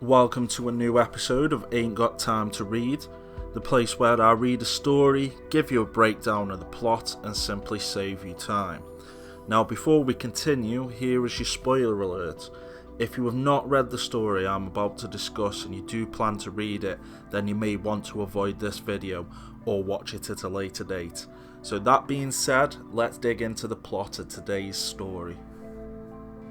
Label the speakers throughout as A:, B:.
A: Welcome to a new episode of Ain't Got Time to Read, the place where I read a story, give you a breakdown of the plot, and simply save you time. Now, before we continue, here is your spoiler alert. If you have not read the story I'm about to discuss and you do plan to read it, then you may want to avoid this video or watch it at a later date. So that being said, let's dig into the plot of today's story.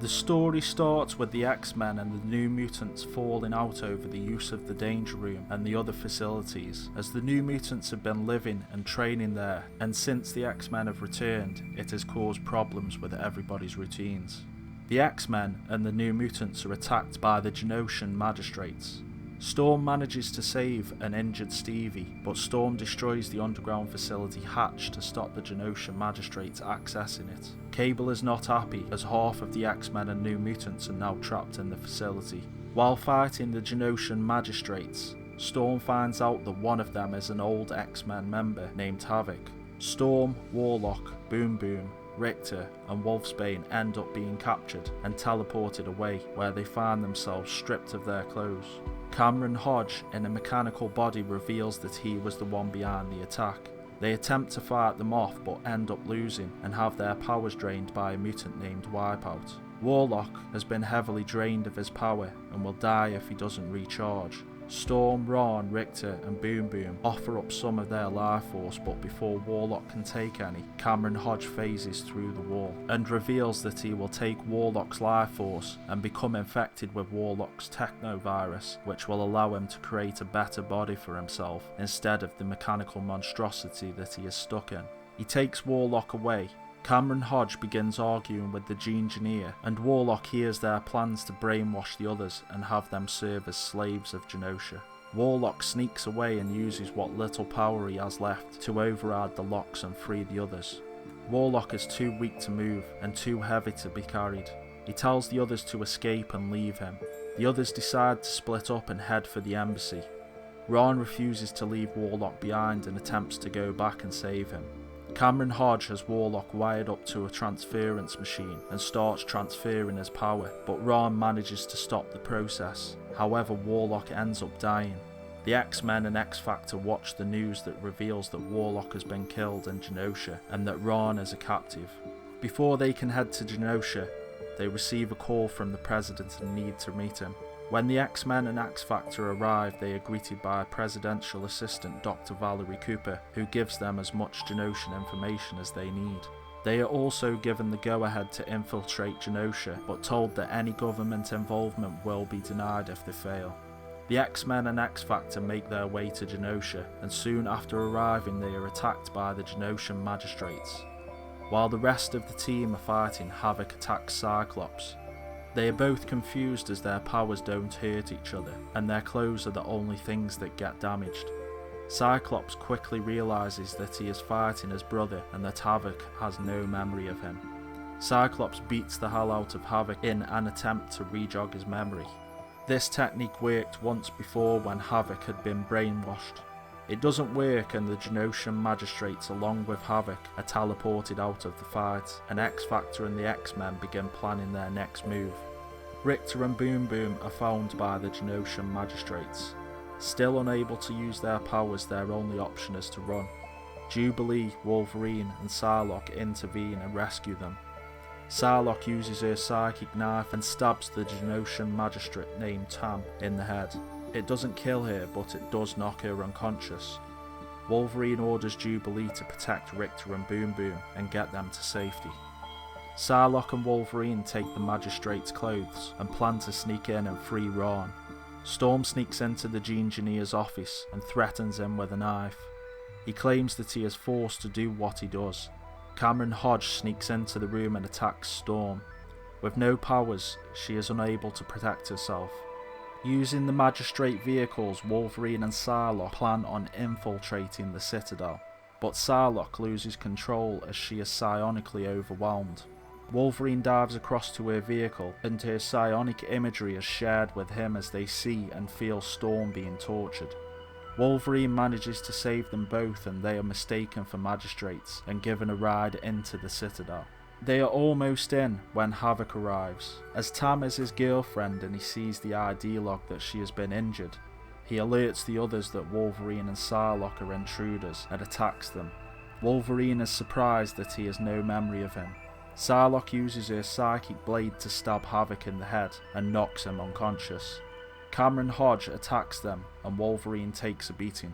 A: The story starts with the X-Men and the New Mutants falling out over the use of the Danger Room and the other facilities, as the New Mutants have been living and training there, and since the X-Men have returned, it has caused problems with everybody's routines. The X-Men and the New Mutants are attacked by the Genosian magistrates. Storm manages to save an injured Stevie, but Storm destroys the underground facility hatch to stop the Genosian magistrates accessing it. Cable is not happy, as half of the X-Men and New Mutants are now trapped in the facility. While fighting the Genosian magistrates, Storm finds out that one of them is an old X-Men member named Havoc. Storm, Warlock, Boom Boom, Richter and Wolfsbane end up being captured and teleported away, where they find themselves stripped of their clothes. Cameron Hodge in a mechanical body reveals that he was the one behind the attack. They attempt to fight them off but end up losing and have their powers drained by a mutant named Wipeout. Warlock has been heavily drained of his power and will die if he doesn't recharge. Storm, Ron, Richter and Boom Boom offer up some of their life force, but before Warlock can take any, Cameron Hodge phases through the wall and reveals that he will take Warlock's life force and become infected with Warlock's technovirus, which will allow him to create a better body for himself instead of the mechanical monstrosity that he is stuck in. He takes Warlock away. Cameron Hodge begins arguing with the Gene-Engineer, and Warlock hears their plans to brainwash the others and have them serve as slaves of Genosha. Warlock sneaks away and uses what little power he has left to override the locks and free the others. Warlock is too weak to move and too heavy to be carried. He tells the others to escape and leave him. The others decide to split up and head for the embassy. Ron refuses to leave Warlock behind and attempts to go back and save him. Cameron Hodge has Warlock wired up to a transference machine and starts transferring his power, but Ron manages to stop the process. However, Warlock ends up dying. The X-Men and X-Factor watch the news that reveals that Warlock has been killed in Genosha and that Ron is a captive. Before they can head to Genosha, they receive a call from the President and need to meet him. When the X-Men and X-Factor arrive, they are greeted by Presidential Assistant Dr. Valerie Cooper, who gives them as much Genosian information as they need. They are also given the go-ahead to infiltrate Genosha, but told that any government involvement will be denied if they fail. The X-Men and X-Factor make their way to Genosha, and soon after arriving they are attacked by the Genosian magistrates. While the rest of the team are fighting, Havoc attacks Cyclops. They are both confused as their powers don't hurt each other, and their clothes are the only things that get damaged. Cyclops quickly realises that he is fighting his brother and that Havoc has no memory of him. Cyclops beats the hell out of Havoc in an attempt to rejog his memory. This technique worked once before when Havoc had been brainwashed. It doesn't work, and the Genosian magistrates along with Havoc are teleported out of the fight, and X-Factor and the X-Men begin planning their next move. Richter and Boom Boom are found by the Genosian magistrates. Still unable to use their powers, their only option is to run. Jubilee, Wolverine and Psylocke intervene and rescue them. Psylocke uses her psychic knife and stabs the Genosian magistrate named Tam in the head. It doesn't kill her, but it does knock her unconscious. Wolverine orders Jubilee to protect Richter and Boom Boom and get them to safety. Psylocke and Wolverine take the magistrate's clothes and plan to sneak in and free Ron. Storm sneaks into the Gene-Engineer's office and threatens him with a knife. He claims that he is forced to do what he does. Cameron Hodge sneaks into the room and attacks Storm. With no powers, she is unable to protect herself. Using the magistrate vehicles, Wolverine and Psylocke plan on infiltrating the Citadel, but Psylocke loses control as she is psionically overwhelmed. Wolverine dives across to her vehicle, and her psionic imagery is shared with him as they see and feel Storm being tortured. Wolverine manages to save them both, and they are mistaken for magistrates and given a ride into the Citadel. They are almost in when Havoc arrives. As Tam is his girlfriend and he sees the ID log that she has been injured, he alerts the others that Wolverine and Psylocke are intruders and attacks them. Wolverine is surprised that he has no memory of him. Psylocke uses her psychic blade to stab Havoc in the head and knocks him unconscious. Cameron Hodge attacks them and Wolverine takes a beating.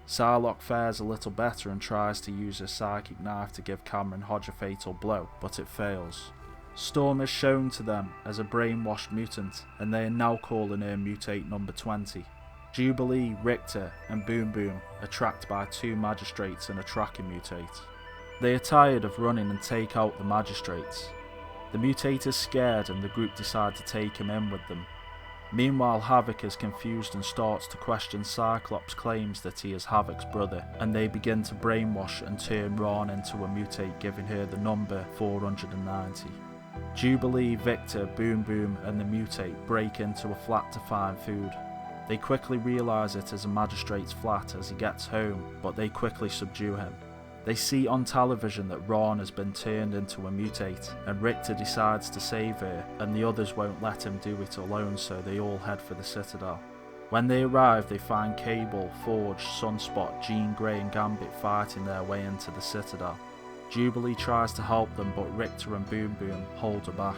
A: Psylocke fares a little better and tries to use her psychic knife to give Cameron Hodge a fatal blow, but it fails. Storm is shown to them as a brainwashed mutant, and they are now calling her Mutate number 20. Jubilee, Richter and Boom Boom are tracked by 2 magistrates and a tracking mutate. They are tired of running and take out the magistrates. The mutate is scared and the group decide to take him in with them. Meanwhile, Havoc is confused and starts to question Cyclops' claims that he is Havoc's brother, and they begin to brainwash and turn Ron into a mutate, giving her the number 490. Jubilee, Victor, Boom Boom and the mutate break into a flat to find food. They quickly realise it is a magistrate's flat as he gets home, but they quickly subdue him. They see on television that Ron has been turned into a mutate, and Richter decides to save her, and the others won't let him do it alone, so they all head for the Citadel. When they arrive, they find Cable, Forge, Sunspot, Jean Grey and Gambit fighting their way into the Citadel. Jubilee tries to help them, but Richter and Boom Boom hold her back.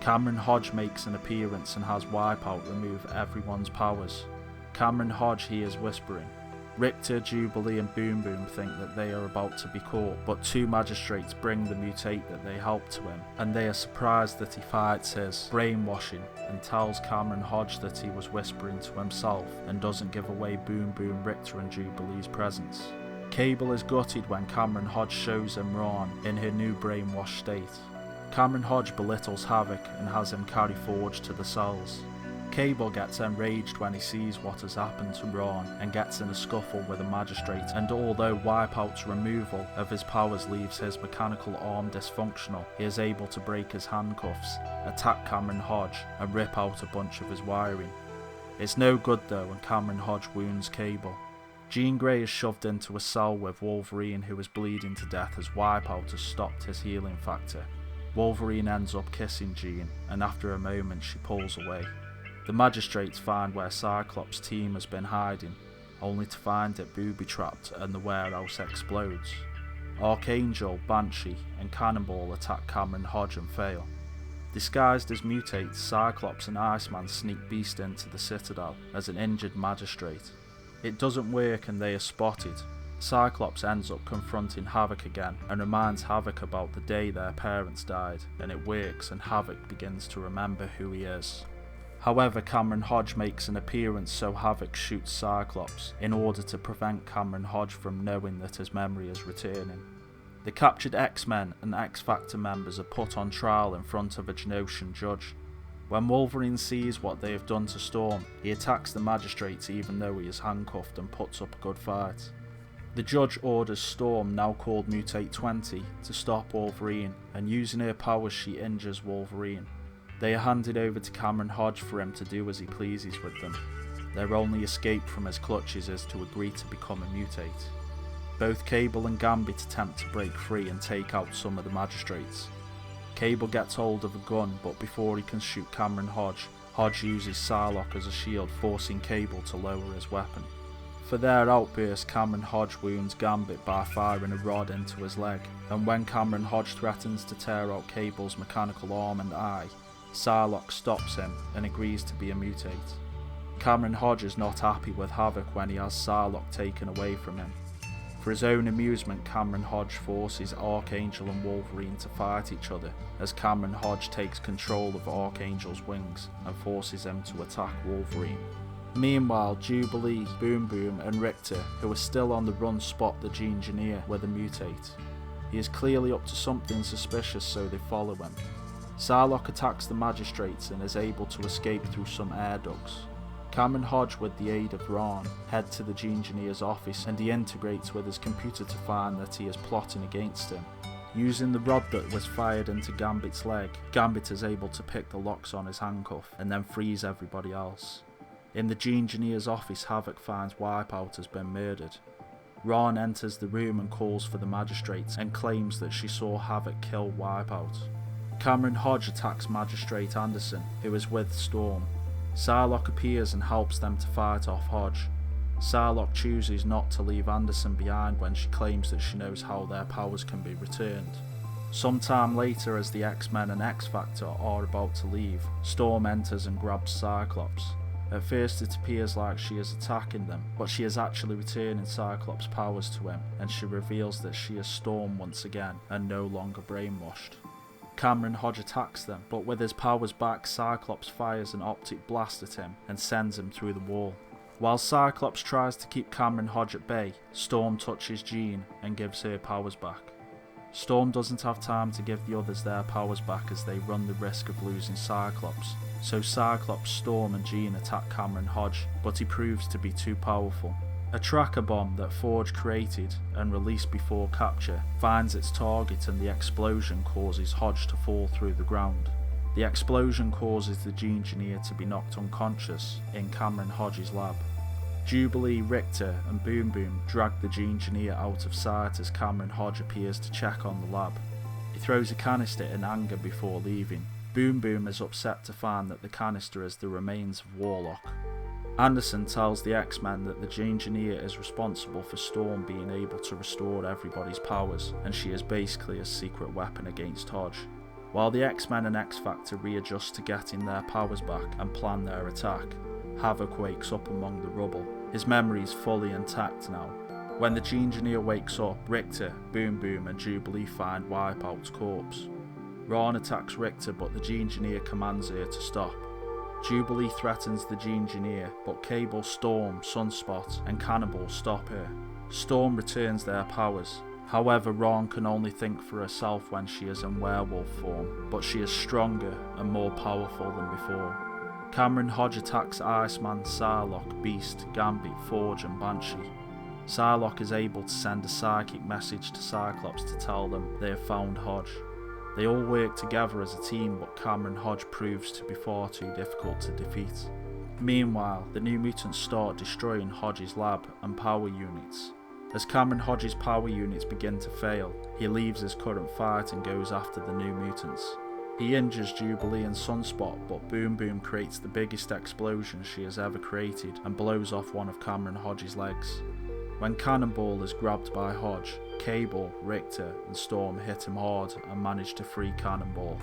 A: Cameron Hodge makes an appearance and has Wipeout remove everyone's powers. Cameron Hodge hears whispering. Richter, Jubilee and Boom Boom think that they are about to be caught, but 2 magistrates bring the mutate that they helped to him, and they are surprised that he fights his brainwashing and tells Cameron Hodge that he was whispering to himself and doesn't give away Boom Boom, Richter and Jubilee's presence. Cable is gutted when Cameron Hodge shows him Ron in her new brainwashed state. Cameron Hodge belittles Havoc and has him carry Forge to the cells. Cable gets enraged when he sees what has happened to Ron and gets in a scuffle with a magistrate, and although Wipeout's removal of his powers leaves his mechanical arm dysfunctional, he is able to break his handcuffs, attack Cameron Hodge and rip out a bunch of his wiring. It's no good though, and Cameron Hodge wounds Cable. Jean Grey is shoved into a cell with Wolverine, who is bleeding to death as Wipeout has stopped his healing factor. Wolverine ends up kissing Jean, and after a moment she pulls away. The magistrates find where Cyclops' team has been hiding, only to find it booby-trapped and the warehouse explodes. Archangel, Banshee and Cannonball attack Cameron Hodge and fail. Disguised as mutates, Cyclops and Iceman sneak Beast into the Citadel as an injured magistrate. It doesn't work and they are spotted. Cyclops ends up confronting Havoc again and reminds Havoc about the day their parents died, and it works and Havoc begins to remember who he is. However, Cameron Hodge makes an appearance, so Havoc shoots Cyclops in order to prevent Cameron Hodge from knowing that his memory is returning. The captured X-Men and X-Factor members are put on trial in front of a Genosian judge. When Wolverine sees what they have done to Storm, he attacks the magistrates even though he is handcuffed and puts up a good fight. The judge orders Storm, now called Mutate 20, to stop Wolverine, and using her powers she injures Wolverine. They are handed over to Cameron Hodge for him to do as he pleases with them. Their only escape from his clutches is to agree to become a mutate. Both Cable and Gambit attempt to break free and take out some of the magistrates. Cable gets hold of a gun, but before he can shoot Cameron Hodge, Hodge uses Psylocke as a shield, forcing Cable to lower his weapon. For their outburst, Cameron Hodge wounds Gambit by firing a rod into his leg, and when Cameron Hodge threatens to tear out Cable's mechanical arm and eye, Psylocke stops him and agrees to be a mutate. Cameron Hodge is not happy with Havoc when he has Psylocke taken away from him. For his own amusement, Cameron Hodge forces Archangel and Wolverine to fight each other, as Cameron Hodge takes control of Archangel's wings and forces him to attack Wolverine. Meanwhile, Jubilee, Boom Boom and Richter, who are still on the run, spot the Engineer with a mutate. He is clearly up to something suspicious, so they follow him. Psylocke attacks the magistrates and is able to escape through some air ducts. Cameron Hodge, with the aid of Ron, head to the Engineer's office, and he integrates with his computer to find that he is plotting against him. Using the rod that was fired into Gambit's leg, Gambit is able to pick the locks on his handcuff and then freeze everybody else. In the Engineer's office, Havoc finds Wipeout has been murdered. Ron enters the room and calls for the magistrates and claims that she saw Havoc kill Wipeout. Cameron Hodge attacks Magistrate Anderson, who is with Storm. Psylocke appears and helps them to fight off Hodge. Psylocke chooses not to leave Anderson behind when she claims that she knows how their powers can be returned. Sometime later, as the X-Men and X-Factor are about to leave, Storm enters and grabs Cyclops. At first it appears like she is attacking them, but she is actually returning Cyclops' powers to him, and she reveals that she is Storm once again and no longer brainwashed. Cameron Hodge attacks them, but with his powers back, Cyclops fires an optic blast at him and sends him through the wall. While Cyclops tries to keep Cameron Hodge at bay, Storm touches Jean and gives her powers back. Storm doesn't have time to give the others their powers back as they run the risk of losing Cyclops, so Cyclops, Storm and Jean attack Cameron Hodge, but he proves to be too powerful. A tracker bomb that Forge created and released before capture finds its target, and the explosion causes Hodge to fall through the ground. The explosion causes the G-Engineer to be knocked unconscious in Cameron Hodge's lab. Jubilee, Richter and Boom Boom drag the G-Engineer out of sight as Cameron Hodge appears to check on the lab. He throws a canister in anger before leaving. Boom Boom is upset to find that the canister is the remains of Warlock. Anderson tells the X-Men that the G-Engineer is responsible for Storm being able to restore everybody's powers, and she is basically a secret weapon against Hodge. While the X-Men and X-Factor readjust to getting their powers back and plan their attack, Havoc wakes up among the rubble. His memory is fully intact now. When the G-Engineer wakes up, Richter, Boom Boom and Jubilee find Wipeout's corpse. Ron attacks Richter, but the G-Engineer commands her to stop. Jubilee threatens the G-Engineer, but Cable, Storm, Sunspot and Cannibal stop her. Storm returns their powers. However, Ron can only think for herself when she is in werewolf form, but she is stronger and more powerful than before. Cameron Hodge attacks Iceman, Psylocke, Beast, Gambit, Forge and Banshee. Psylocke is able to send a psychic message to Cyclops to tell them they have found Hodge. They all work together as a team, but Cameron Hodge proves to be far too difficult to defeat. Meanwhile, the New Mutants start destroying Hodge's lab and power units. As Cameron Hodge's power units begin to fail, he leaves his current fight and goes after the New Mutants. He injures Jubilee and Sunspot, but Boom Boom creates the biggest explosion she has ever created and blows off one of Cameron Hodge's legs. When Cannonball is grabbed by Hodge, Cable, Richter and Storm hit him hard and manage to free Cannonball.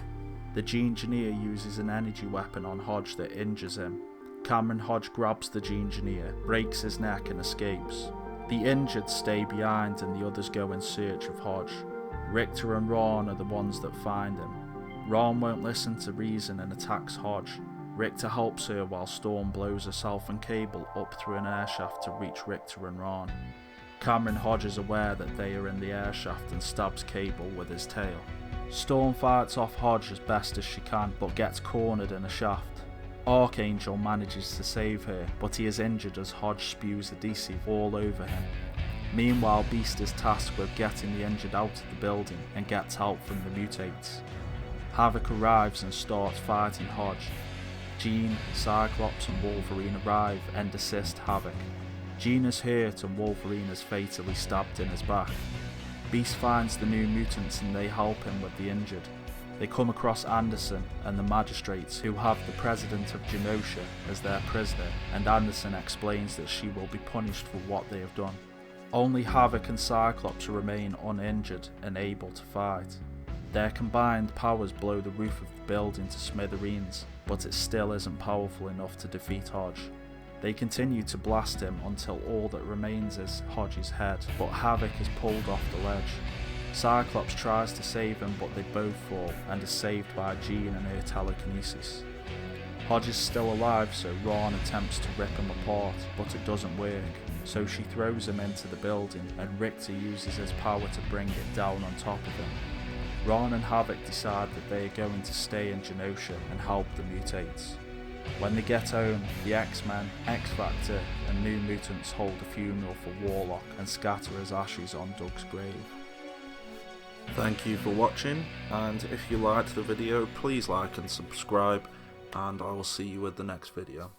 A: The G-Engineer uses an energy weapon on Hodge that injures him. Cameron Hodge grabs the G-Engineer, breaks his neck and escapes. The injured stay behind and the others go in search of Hodge. Richter and Ron are the ones that find him. Ron won't listen to reason and attacks Hodge. Richter helps her while Storm blows herself and Cable up through an airshaft to reach Richter and Ron. Cameron Hodge is aware that they are in the airshaft and stabs Cable with his tail. Storm fights off Hodge as best as she can, but gets cornered in a shaft. Archangel manages to save her, but he is injured as Hodge spews adhesive all over him. Meanwhile, Beast is tasked with getting the injured out of the building and gets help from the mutates. Havoc arrives and starts fighting Hodge. Jean, Cyclops and Wolverine arrive and assist Havoc. Jean is hurt and Wolverine is fatally stabbed in his back. Beast finds the New Mutants and they help him with the injured. They come across Anderson and the magistrates, who have the president of Genosha as their prisoner, and Anderson explains that she will be punished for what they have done. Only Havoc and Cyclops remain uninjured and able to fight. Their combined powers blow the roof of the building to smithereens, but it still isn't powerful enough to defeat Hodge. They continue to blast him until all that remains is Hodge's head, but Havoc is pulled off the ledge. Cyclops tries to save him, but they both fall and is saved by Jean and her telekinesis. Hodge is still alive, so Ron attempts to rip him apart, but it doesn't work, so she throws him into the building and Richter uses his power to bring it down on top of him. Ron and Havoc decide that they are going to stay in Genosha and help the mutates. When they get home, the X-Men, X-Factor and New Mutants hold a funeral for Warlock and scatter his ashes on Doug's grave.
B: Thank you for watching, and if you liked the video, please like and subscribe, and I will see you with the next video.